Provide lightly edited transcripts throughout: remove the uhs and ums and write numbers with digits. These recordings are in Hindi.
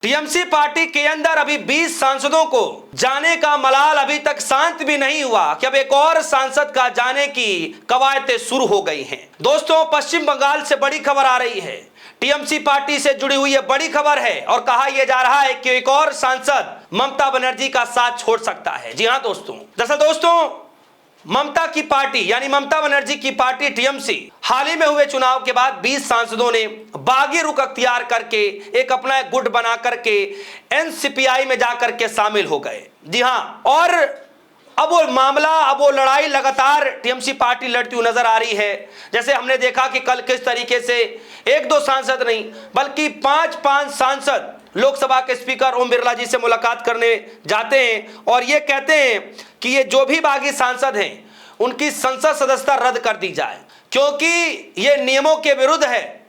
टीएमसी पार्टी के अंदर अभी 20 सांसदों को जाने का मलाल अभी तक शांत भी नहीं हुआ कि अब एक और सांसद का जाने की कवायतें शुरू हो गई हैं। दोस्तों, पश्चिम बंगाल से बड़ी खबर आ रही है। टीएमसी पार्टी से जुड़ी हुई यह बड़ी खबर है और कहा यह जा रहा है कि एक और सांसद ममता बनर्जी का साथ छोड़ सकता है। जी हां दोस्तों, दरअसल दोस्तों, ममता की पार्टी यानी ममता बनर्जी की पार्टी टीएमसी हाल ही में हुए चुनाव के बाद 20 सांसदों ने बागी रुख अख्तियार करके एक अपना गुट बना करके एनसीपीआई में जाकर के शामिल हो गए। जी हां, और अब वो मामला, अब वो लड़ाई लगातार टीएमसी पार्टी लड़ती हुई नजर आ रही है। जैसे हमने देखा कि कल किस तरीके से एक दो सांसद नहीं बल्कि पांच सांसद लोकसभा के स्पीकर ओम बिरला जी से मुलाकात करने जाते हैं और ये कहते हैं कि ये जो भी बागी सांसद हैं उनकी संसद सदस्यता रद्द कर दी जाए, क्योंकि ये नियमों के विरुद्ध है।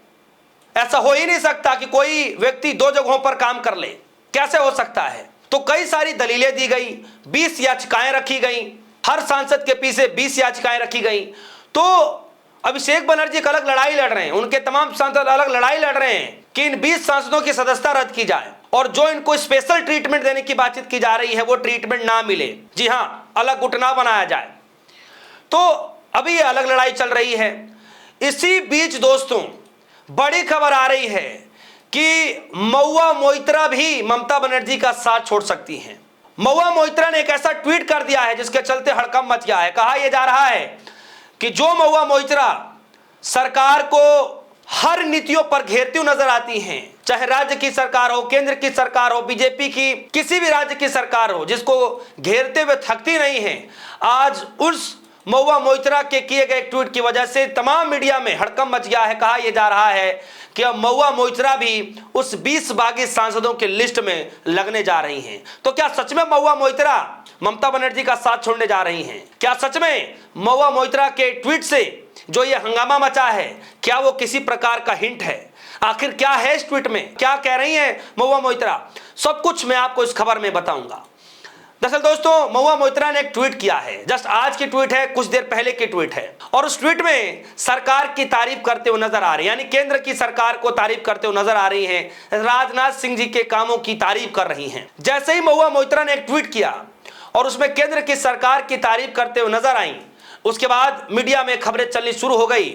ऐसा हो ही नहीं सकता कि कोई व्यक्ति दो जगहों पर काम कर ले, कैसे हो सकता है? तो कई सारी दलीलें दी गई, 20 याचिकाएं रखी गई, हर सांसद के पीछे 20 याचिकाएं रखी गई। तो अभिषेक बनर्जी एक अलग लड़ाई लड़ रहे हैं, उनके तमाम सांसद अलग लड़ाई लड़ रहे हैं कि इन 20 सांसदों की सदस्यता रद्द की जाए और जो इनको स्पेशल ट्रीटमेंट देने की बातचीत की जा रही है वो ट्रीटमेंट ना मिले। जी हां, अलग गुट ना बनाया जाए। तो अभी ये अलग लड़ाई चल रही है। इसी बीच दोस्तों, बड़ी खबर आ रही है कि महुआ मोइत्रा भी ममता बनर्जी का साथ छोड़ सकती हैं। महुआ मोइत्रा ने एक ऐसा ट्वीट कर दिया है जिसके चलते हड़कंप मच गया है। कहा यह जा रहा है कि जो महुआ मोइत्रा सरकार को हर नीतियों पर घेरती हुई नजर आती हैं, चाहे राज्य की सरकार हो, केंद्र की सरकार हो, बीजेपी की किसी भी राज्य की सरकार हो, जिसको घेरते हुए थकती नहीं है, आज उस महुआ मोइत्रा के किए गए ट्वीट की वजह से तमाम मीडिया में हड़कंप मच गया है। कहा यह जा रहा है कि अब महुआ मोइत्रा भी उस 20 बागी सांसदों की लिस्ट में लगने जा रही हैं। तो क्या सच में महुआ मोइत्रा ममता बनर्जी का साथ छोड़ने जा रही हैं? क्या सच में महुआ मोइत्रा के ट्वीट से जो ये हंगामा मचा है, क्या वो किसी प्रकार का हिंट है? आखिर क्या है इस ट्वीट में, क्या कह रही हैं महुआ मोइत्रा? सब कुछ मैं आपको इस खबर में बताऊंगा। दरअसल दोस्तों, महुआ मोइत्रा ने एक ट्वीट किया है, जस्ट आज की ट्वीट है, कुछ देर पहले की ट्वीट है, और उस ट्वीट में सरकार की तारीफ करते हुए नजर आ रही है, यानी केंद्र की सरकार को तारीफ करते हुए नजर आ रही हैं, राजनाथ सिंह जी के कामों की तारीफ कर रही हैं। जैसे ही महुआ मोइत्रा ने एक ट्वीट किया और उसमें केंद्र की सरकार की तारीफ करते हुए नजर आई, उसके बाद मीडिया में खबरें चलनी शुरू हो गई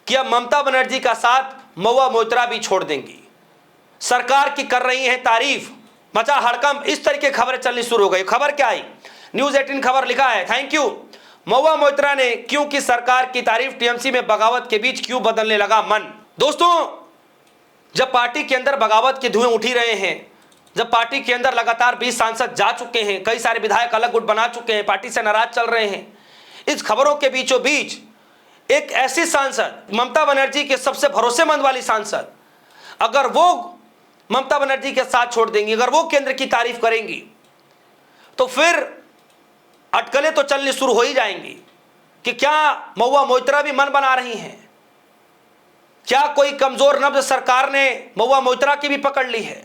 कि अब ममता बनर्जी का साथ महुआ मोइत्रा भी छोड़ देंगी, सरकार की कर रही हैं तारीफ, मचा हड़कंप। इस तरीके खबरें चलनी शुरू हो गई। खबर क्या आई? न्यूज 18 खबर लिखा है, थैंक यू महुआ मोइत्रा ने क्यों की सरकार की तारीफ, टीएमसी में बगावत के बीच क्यों बदलने लगा मन। दोस्तों, जब पार्टी के अंदर बगावत के धुएं उठ ही रहे हैं, जब पार्टी के अंदर लगातार 20 सांसद जा चुके हैं, कई सारे विधायक अलग गुट बना चुके हैं, पार्टी से नाराज चल रहे हैं, इस खबरों के बीचों बीच एक ऐसी सांसद, ममता बनर्जी के सबसे भरोसेमंद वाली सांसद, अगर वो ममता बनर्जी के साथ छोड़ देंगी, अगर वो केंद्र की तारीफ करेंगी, तो फिर अटकलें तो चलनी शुरू हो ही जाएंगी कि क्या महुआ मोइत्रा भी मन बना रही हैं, क्या कोई कमजोर नब्ज सरकार ने महुआ मोइत्रा की भी पकड़ ली है।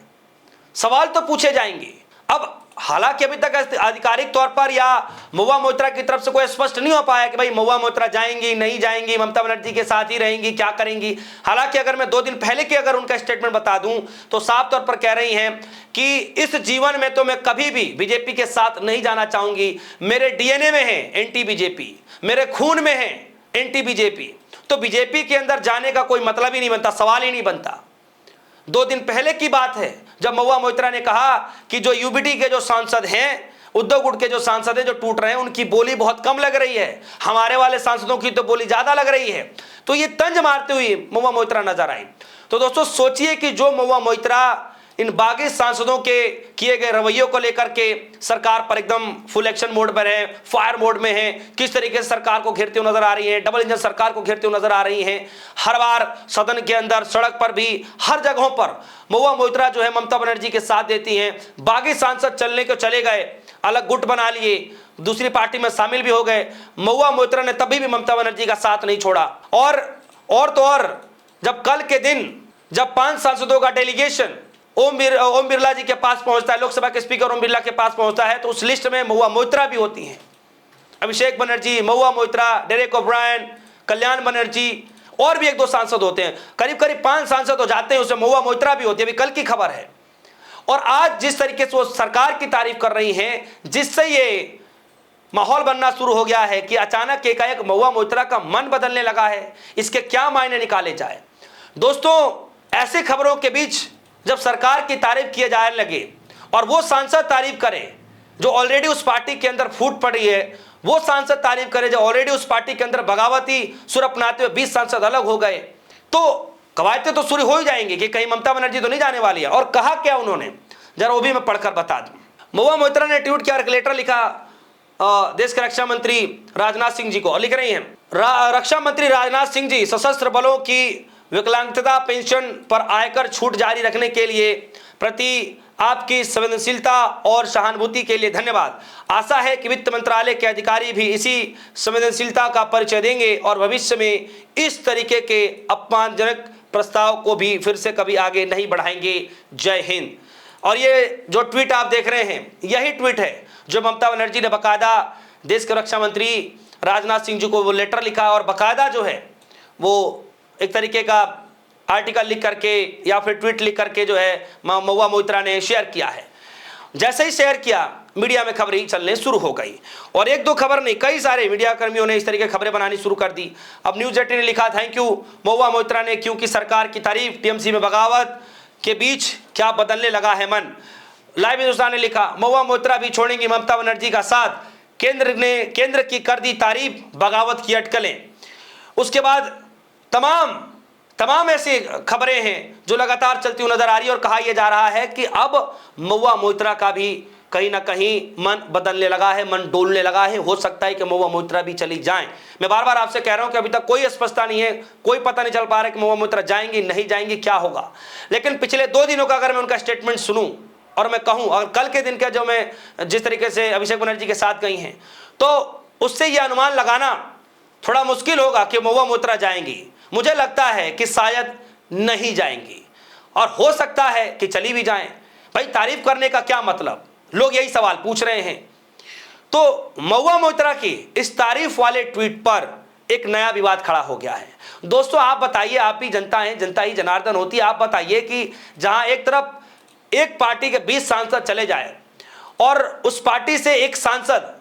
सवाल तो पूछे जाएंगे। अब हालांकि अभी तक आधिकारिक तौर पर या महुआ मोइत्रा की तरफ से कोई स्पष्ट नहीं हो पाया कि भाई महुआ मोइत्रा जाएंगी, नहीं जाएंगी, ममता बनर्जी के साथ ही रहेंगी, क्या करेंगी। हालांकि अगर मैं 2 दिन पहले की अगर उनका स्टेटमेंट बता दूं तो साफ तौर पर कह रही हैं कि इस जीवन में तो मैं कभी भी बीजेपी के साथ नहीं जाना चाहूंगी, मेरे डीएनए में है एंटी बीजेपी, मेरे खून में है एंटी बीजेपी, तो बीजेपी के अंदर जाने का कोई मतलब ही नहीं बनता, सवाल ही नहीं बनता। 2 दिन पहले की बात है जब महुआ मोइत्रा ने कहा कि जो यूबीटी के जो सांसद हैं, उद्धव गुट के जो सांसद हैं जो टूट रहे हैं, उनकी बोली बहुत कम लग रही है, हमारे वाले सांसदों की तो बोली ज्यादा लग रही है। तो ये तंज मारते हुए महुआ मोइत्रा नजर आई। तो दोस्तों सोचिए कि जो महुआ मोइत्रा इन बागी सांसदों के किए गए रवैयों को लेकर के सरकार पर एकदम फुल एक्शन मोड पर है, फायर मोड में है, किस तरीके से सरकार को घेरते हुए नजर आ रही है, डबल इंजन सरकार को घेरते हुए नजर आ रही हैं। हर बार सदन के अंदर, सड़क पर भी, हर जगहों पर महुआ मोइत्रा जो है ममता बनर्जी के साथ देती हैं। बागी सांसद चलने को चले गए, अलग गुट बना लिए, दूसरी पार्टी में शामिल भी हो गए, महुआ मोइत्रा ने तभी भी ममता बनर्जी का साथ नहीं छोड़ा। और तो और जब कल के दिन जब 5 सांसदों का डेलीगेशन ओम बिरला जी के पास पहुंचता है, लोकसभा के स्पीकर ओम बिरला के पास पहुंचता है, तो उस लिस्ट में महुआ मोइत्रा भी होती हैं। अभिषेक बनर्जी, महुआ मोइत्रा, डेरेक ओब्रायन, कल्याण बनर्जी और भी 1-2 सांसद होते हैं। करीब 5 सांसद हो जाते हैं, उसमें महुआ मोइत्रा भी होती है। अभी कल की खबर है। और आज जिस तरीके से वो सरकार की तारीफ कर रही हैं, जिससे ये माहौल बनना शुरू हो गया है कि अचानक एकाएक महुआ मोइत्रा का मन बदलने लगा है, इसके क्या मायने निकाले जाए। दोस्तों, ऐसी खबरों के बीच जब सरकार की तारीफ किए जाने लगे और वो सांसद तारीफ करे जो ऑलरेडी उस पार्टी के अंदर फूट पड़ी है, वो सांसद तारीफ करे जो ऑलरेडी उस पार्टी के अंदर बगावती सुर अपनाते हुए 20 सांसद अलग हो गए, तो कवायतें तो शुरू हो ही जाएंगी कि कहीं ममता बनर्जी तो नहीं जाने वाली है। और कहा क्या उन्होंने, जरा वो भी मैं पढ़कर बता दूं। महुआ मोइत्रा ने ट्वीट किया, एक लेटर लिखा देश के रक्षा मंत्री राजनाथ सिंह जी को, लिख रही हैं, रक्षा मंत्री राजनाथ सिंह जी, सशस्त्र बलों की विकलांगता पेंशन पर आयकर छूट जारी रखने के लिए प्रति आपकी संवेदनशीलता और सहानुभूति के लिए धन्यवाद। आशा है कि वित्त मंत्रालय के अधिकारी भी इसी संवेदनशीलता का परिचय देंगे और भविष्य में इस तरीके के अपमानजनक प्रस्ताव को भी फिर से कभी आगे नहीं बढ़ाएंगे। जय हिंद। और ये जो ट्वीट आप देख रहे हैं, यही ट्वीट है जो ममता बनर्जी ने बकायदा देश के रक्षा मंत्री राजनाथ सिंह जी को वो लेटर लिखा और बकायदा जो है वो एक तरीके का आर्टिकल लिख करके या फिर ट्वीट लिख करके जो है महुआ मोइत्रा ने शेयर किया है। जैसे ही शेयर किया, मीडिया में खबरें चलने शुरू हो गई और एक दो खबर नहीं, कई सारे मीडिया कर्मियों ने इस तरीके की खबरें बनानी शुरू कर दी। अब न्यूज 18 ने लिखा, थैंक यू महुआ मोइत्रा ने, क्योंकि सरकार की तारीफ, टीएमसी में बगावत के बीच क्या बदलने लगा है मन। लाइव हिंदुस्तान ने लिखा, महुआ मोइत्रा भी छोड़ेंगी ममता बनर्जी का साथ, केंद्र की कर दी तारीफ, बगावत की अटकलें। उसके बाद तमाम ऐसी खबरें हैं जो लगातार चलती हुई नजर आ रही है और कहा यह जा रहा है कि अब महुआ मोइत्रा का भी कहीं ना कहीं मन बदलने लगा है, मन डोलने लगा है। हो सकता है कि महुआ मोइत्रा भी चली जाएं। मैं बार बार आपसे कह रहा हूं कि अभी तक कोई स्पष्टता नहीं है, कोई पता नहीं चल पा रहा है कि महुआ मोइत्रा जाएंगी नहीं जाएंगी, क्या होगा। लेकिन पिछले 2 दिनों का अगर मैं उनका स्टेटमेंट सुनूं और मैं कहूं, और कल के दिन का जो मैं जिस तरीके से अभिषेक बनर्जी के साथ गई हैं, तो उससे यह अनुमान लगाना थोड़ा मुश्किल होगा कि महुआ मोइत्रा जाएंगी। मुझे लगता है कि शायद नहीं जाएंगी और हो सकता है कि चली भी जाएं। भाई, तारीफ करने का क्या मतलब, लोग यही सवाल पूछ रहे हैं। तो महुआ मोइत्रा की इस तारीफ वाले ट्वीट पर एक नया विवाद खड़ा हो गया है। दोस्तों, आप बताइए, आप भी जनता हैं, जनता ही जनार्दन होती है। आप बताइए कि जहां एक तरफ एक पार्टी के 20 सांसद चले जाए और उस पार्टी से एक सांसद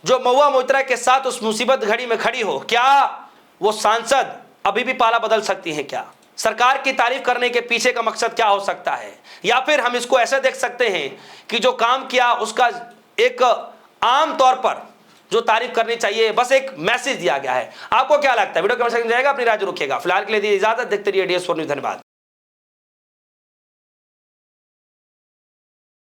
जो महुआ मोइत्रा के साथ उस मुसीबत घड़ी में खड़ी हो, क्या वो सांसद अभी भी पाला बदल सकती हैं? क्या सरकार की तारीफ करने के पीछे का मकसद क्या हो सकता है? या फिर हम इसको ऐसे देख सकते हैं कि जो काम किया उसका एक आम तौर पर जो तारीफ करनी चाहिए, बस एक मैसेज दिया गया है। आपको क्या लगता है? वीडियो कमेंट सेक्शन में जाएगा, अपनी राय रखिएगा। फिलहाल के लिए दी इजाजत, देखते रहिए DS4 न्यूज़। धन्यवाद।